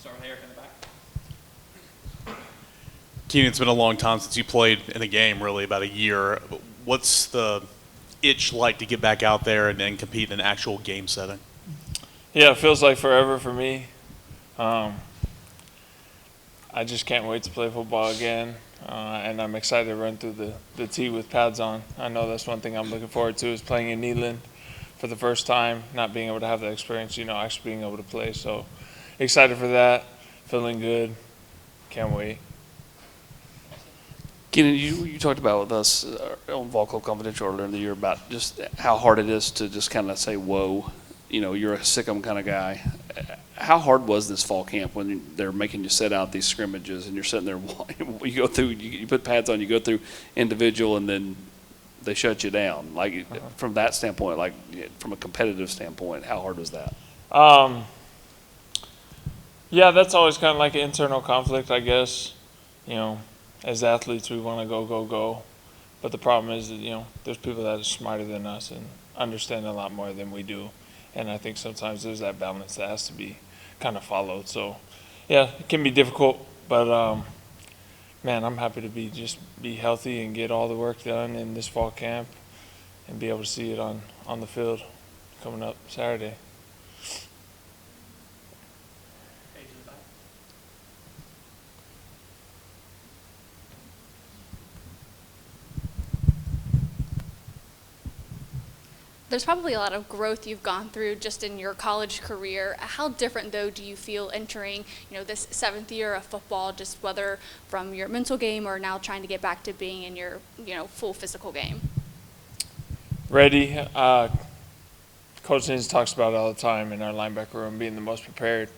Start with Eric in the back. Keenan, it's been a long time since you played in a game, really, about a year. What's the itch like to get back out there and compete in an actual game setting? Yeah, it feels like forever for me. I just can't wait to play football again, and I'm excited to run through the tee with pads on. I know that's one thing I'm looking forward to is playing in Neyland for the first time, not being able to have that experience, actually being able to play. So excited for that, feeling good, can't wait. Keenan, you talked about with us on Vol Club Confidential earlier in the year about just how hard it is to just kind of say, whoa, you're a sick 'em kind of guy. How hard was this fall camp when they're making you set out these scrimmages and you're sitting there, you go through, you put pads on, you go through individual, and then they shut you down? Like, from that standpoint, like from a competitive standpoint, how hard was that? Yeah, that's always kind of like an internal conflict, I guess. As athletes, we want to go. But the problem is that, there's people that are smarter than us and understand a lot more than we do. And I think sometimes there's that balance that has to be kind of followed. So, yeah, it can be difficult. But, man, I'm happy to be healthy and get all the work done in this fall camp and be able to see it on the field coming up Saturday. There's probably a lot of growth you've gone through just in your college career. How different, though, do you feel entering, this 7th year of football, just whether from your mental game or now trying to get back to being in your, full physical game? Ready. Coach Nins talks about it all the time in our linebacker room, being the most prepared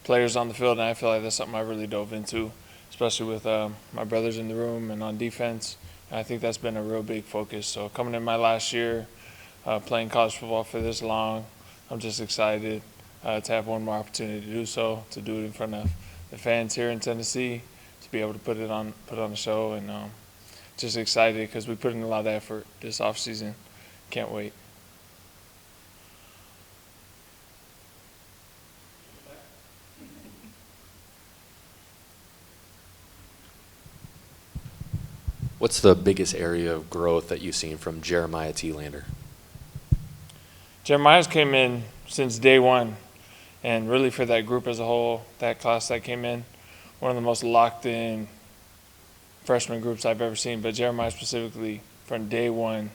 players on the field, and I feel like that's something I really dove into, especially with my brothers in the room and on defense. And I think that's been a real big focus. So coming in my last year, playing college football for this long, I'm just excited to have one more opportunity to do so, to do it in front of the fans here in Tennessee, to be able to put on a show, and just excited because we put in a lot of effort this offseason. Can't wait. What's the biggest area of growth that you've seen from Jeremiah T-Lander? Jeremiah's came in since day one, and really for that group as a whole, that class that came in, one of the most locked-in freshman groups I've ever seen. But Jeremiah specifically, from day one,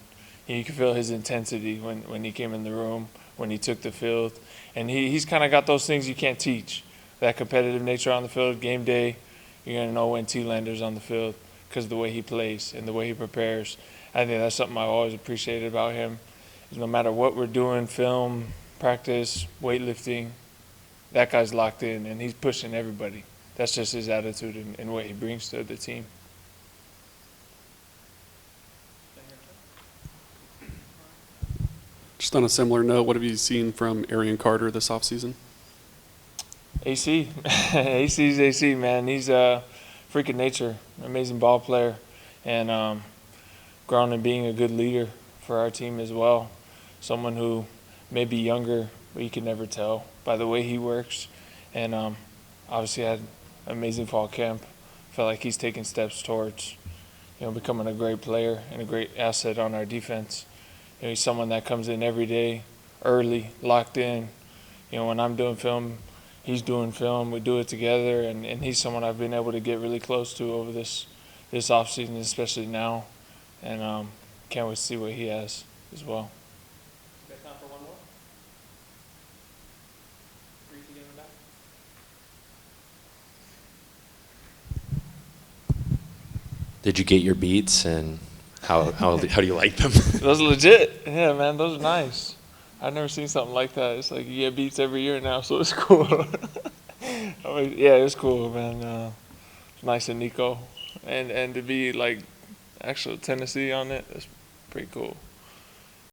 you could feel his intensity when he came in the room, when he took the field. And he's kind of got those things you can't teach, that competitive nature on the field. Game day, you're going to know when T-Lander's on the field because of the way he plays and the way he prepares. I think that's something I've always appreciated about him. No matter what we're doing, film, practice, weightlifting, that guy's locked in, and he's pushing everybody. That's just his attitude and what he brings to the team. Just on a similar note, what have you seen from Arian Carter this offseason? AC. AC's AC, man. He's a freak of nature, amazing ball player, and grown in being a good leader for our team as well. Someone who may be younger, but you can never tell by the way he works. And obviously had an amazing fall camp. Felt like he's taking steps towards, becoming a great player and a great asset on our defense. He's someone that comes in every day, early, locked in. When I'm doing film, he's doing film. We do it together, and he's someone I've been able to get really close to over this offseason, especially now. And can't wait to see what he has as well. Time for one more. Reese again in the back. Did you get your beats, and how do you like them? Those are legit. Yeah, man, those are nice. I've never seen something like that. It's like you get beats every year now, so it's cool. Yeah, it's cool, man. It's nice and Nico. And to be like actual Tennessee on it, that's pretty cool.